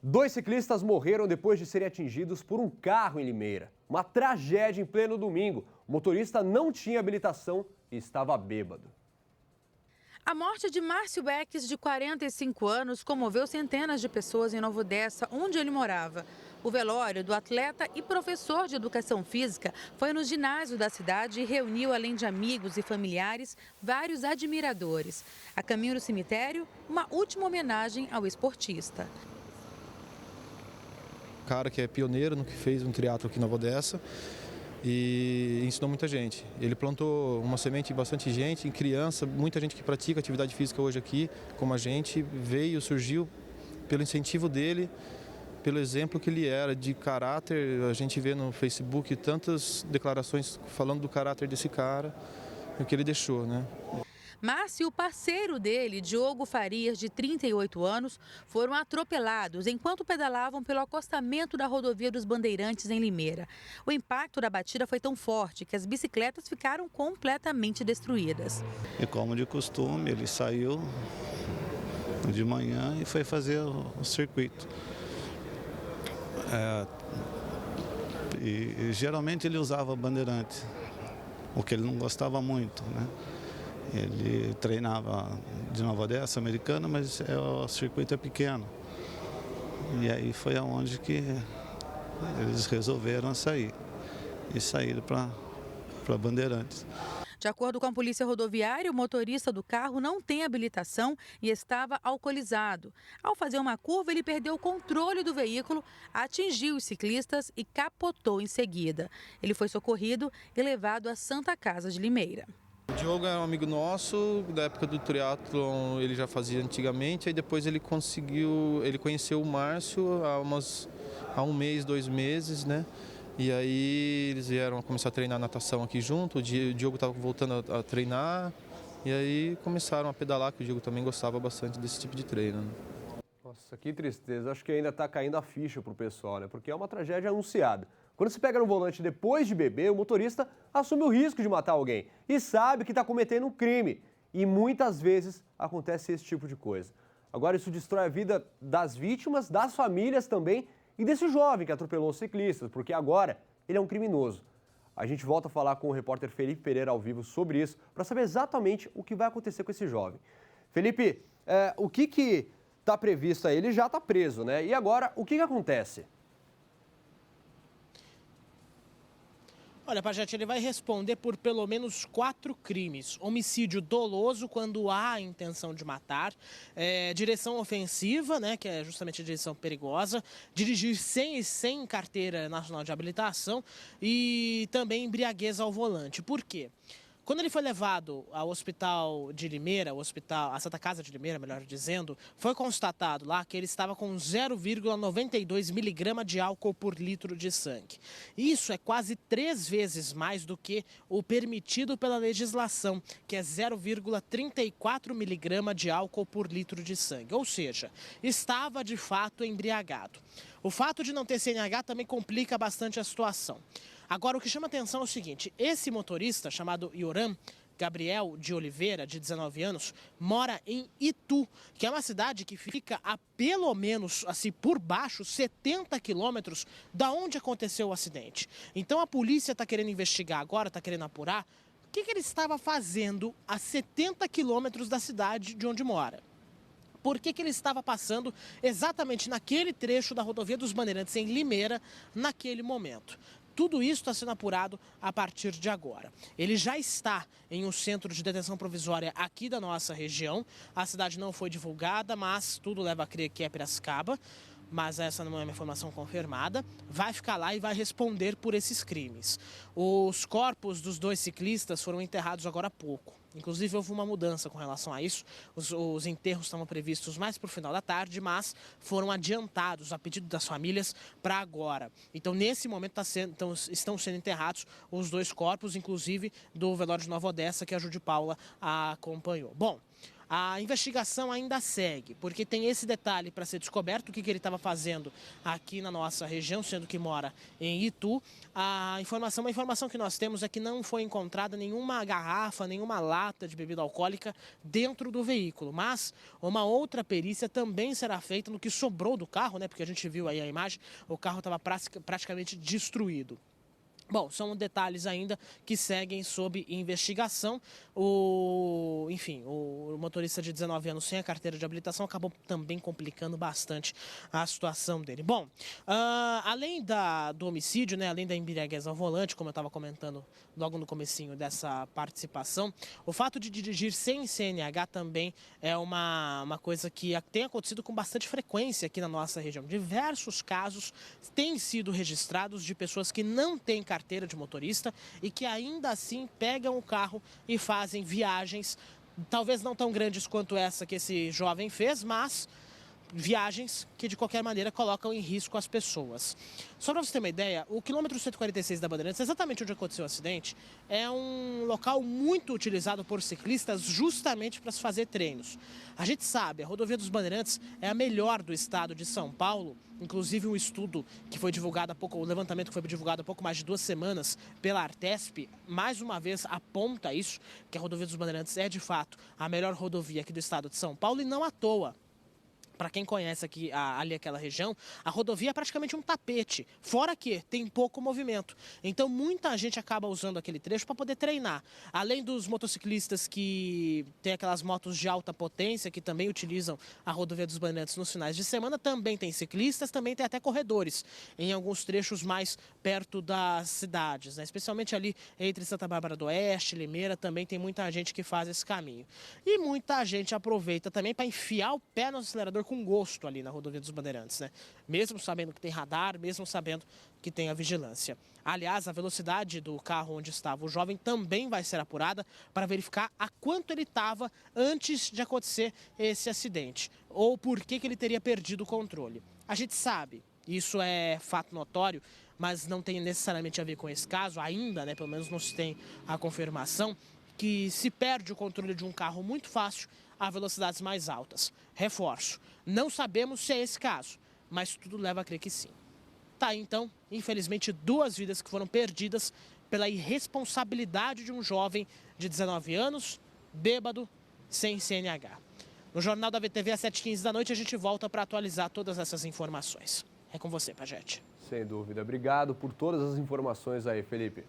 Dois ciclistas morreram depois de serem atingidos por um carro em Limeira. Uma tragédia em pleno domingo. O motorista não tinha habilitação e estava bêbado. A morte de Márcio Beques, de 45 anos, comoveu centenas de pessoas em Nova Odessa, onde ele morava. O velório do atleta e professor de educação física foi no ginásio da cidade e reuniu, além de amigos e familiares, vários admiradores. A caminho do cemitério, uma última homenagem ao esportista. Cara que é pioneiro no que fez um triatlo aqui na Nova Odessa e ensinou muita gente. Ele plantou uma semente em bastante gente, em criança, muita gente que pratica atividade física hoje aqui, como a gente, surgiu pelo incentivo dele, pelo exemplo que ele era de caráter. A gente vê no Facebook tantas declarações falando do caráter desse cara, o que ele deixou, né? Márcio e o parceiro dele, Diogo Farias, de 38 anos, foram atropelados enquanto pedalavam pelo acostamento da rodovia dos Bandeirantes, em Limeira. O impacto da batida foi tão forte que as bicicletas ficaram completamente destruídas. E como de costume, ele saiu de manhã e foi fazer o circuito. E geralmente ele usava Bandeirante, o que ele não gostava muito, né? Ele treinava de Nova Odessa, Americana, mas o circuito é pequeno. E aí foi aonde que eles resolveram sair. E saíram para Bandeirantes. De acordo com a Polícia Rodoviária, o motorista do carro não tem habilitação e estava alcoolizado. Ao fazer uma curva, ele perdeu o controle do veículo, atingiu os ciclistas e capotou em seguida. Ele foi socorrido e levado à Santa Casa de Limeira. O Diogo é um amigo nosso, da época do triatlon ele já fazia antigamente, aí depois ele conheceu o Márcio há um mês, 2 meses, né? E aí eles vieram começar a treinar natação aqui junto, o Diogo estava voltando a treinar, e aí começaram a pedalar, que o Diogo também gostava bastante desse tipo de treino, né? Nossa, que tristeza. Acho que ainda está caindo a ficha para o pessoal, né? Porque é uma tragédia anunciada. Quando se pega no volante depois de beber, o motorista assume o risco de matar alguém e sabe que está cometendo um crime. E muitas vezes acontece esse tipo de coisa. Agora isso destrói a vida das vítimas, das famílias também e desse jovem que atropelou os ciclistas, porque agora ele é um criminoso. A gente volta a falar com o repórter Felipe Pereira ao vivo sobre isso, para saber exatamente o que vai acontecer com esse jovem. Felipe, o que está previsto aí? Ele já está preso, né? E agora, o que acontece? Olha, Pajete, ele vai responder por pelo menos 4 crimes. Homicídio doloso, quando há a intenção de matar. Direção ofensiva, né, que é justamente a direção perigosa. Dirigir sem carteira nacional de habilitação. E também embriaguez ao volante. Por quê? Quando ele foi levado ao hospital de Limeira, a Santa Casa de Limeira, melhor dizendo, foi constatado lá que ele estava com 0,92 miligrama de álcool por litro de sangue. Isso é quase 3 vezes mais do que o permitido pela legislação, que é 0,34 miligrama de álcool por litro de sangue. Ou seja, estava de fato embriagado. O fato de não ter CNH também complica bastante a situação. Agora, o que chama atenção é o seguinte: esse motorista, chamado Yoram Gabriel de Oliveira, de 19 anos, mora em Itu, que é uma cidade que fica a pelo menos, assim, por baixo, 70 quilômetros da onde aconteceu o acidente. Então a polícia está querendo investigar agora, está querendo apurar o que ele estava fazendo a 70 quilômetros da cidade de onde mora. Por que ele estava passando exatamente naquele trecho da rodovia dos Bandeirantes, em Limeira, naquele momento. Tudo isso está sendo apurado a partir de agora. Ele já está em um centro de detenção provisória aqui da nossa região. A cidade não foi divulgada, mas tudo leva a crer que é Piracicaba. Mas essa não é uma informação confirmada. Vai ficar lá e vai responder por esses crimes. Os corpos dos 2 ciclistas foram enterrados agora há pouco. Inclusive, houve uma mudança com relação a isso. Os enterros estavam previstos mais para o final da tarde, mas foram adiantados a pedido das famílias para agora. Então, nesse momento, estão sendo enterrados os 2 corpos, inclusive do velório de Nova Odessa, que a Júlia Paula acompanhou. Bom, A investigação ainda segue, porque tem esse detalhe para ser descoberto, o que ele estava fazendo aqui na nossa região, sendo que mora em Itu. Uma informação que nós temos é que não foi encontrada nenhuma garrafa, nenhuma lata de bebida alcoólica dentro do veículo, mas uma outra perícia também será feita no que sobrou do carro, né? Porque a gente viu aí a imagem, o carro estava praticamente destruído. Bom, são detalhes ainda que seguem sob investigação. O motorista de 19 anos sem a carteira de habilitação acabou também complicando bastante a situação dele. Bom, além do homicídio, né, além da embriaguez ao volante, como eu estava comentando logo no comecinho dessa participação, o fato de dirigir sem CNH também é uma coisa que tem acontecido com bastante frequência aqui na nossa região. Diversos casos têm sido registrados de pessoas que não têm carteira de motorista e que ainda assim pegam o carro e fazem viagens, talvez não tão grandes quanto essa que esse jovem fez, mas viagens que de qualquer maneira colocam em risco as pessoas. Só para você ter uma ideia, o quilômetro 146 da Bandeirantes, exatamente onde aconteceu o acidente, é um local muito utilizado por ciclistas justamente para se fazer treinos. A gente sabe, a rodovia dos Bandeirantes é a melhor do estado de São Paulo. Inclusive um estudo que foi divulgado o levantamento que foi divulgado há pouco mais de 2 semanas pela Artesp, mais uma vez aponta isso, que a rodovia dos Bandeirantes é de fato a melhor rodovia aqui do estado de São Paulo, e não à toa. Para quem conhece ali aquela região, a rodovia é praticamente um tapete, fora que tem pouco movimento. Então muita gente acaba usando aquele trecho para poder treinar. Além dos motociclistas que têm aquelas motos de alta potência, que também utilizam a rodovia dos Bandeirantes nos finais de semana, também tem ciclistas, também tem até corredores, em alguns trechos mais perto das cidades, né? Especialmente ali entre Santa Bárbara do Oeste, Limeira, também tem muita gente que faz esse caminho. E muita gente aproveita também para enfiar o pé no acelerador com gosto ali na rodovia dos Bandeirantes, né? Mesmo sabendo que tem radar, mesmo sabendo que tem a vigilância. Aliás, a velocidade do carro onde estava o jovem também vai ser apurada para verificar a quanto ele estava antes de acontecer esse acidente, ou por que ele teria perdido o controle. A gente sabe, isso é fato notório, mas não tem necessariamente a ver com esse caso ainda, né? Pelo menos não se tem a confirmação que se perde o controle de um carro muito fácil a velocidades mais altas. Reforço, não sabemos se é esse caso, mas tudo leva a crer que sim. Tá aí, então, infelizmente, 2 vidas que foram perdidas pela irresponsabilidade de um jovem de 19 anos, bêbado, sem CNH. No Jornal da VTV, às 7h15 da noite, a gente volta para atualizar todas essas informações. É com você, Pajete. Sem dúvida. Obrigado por todas as informações aí, Felipe.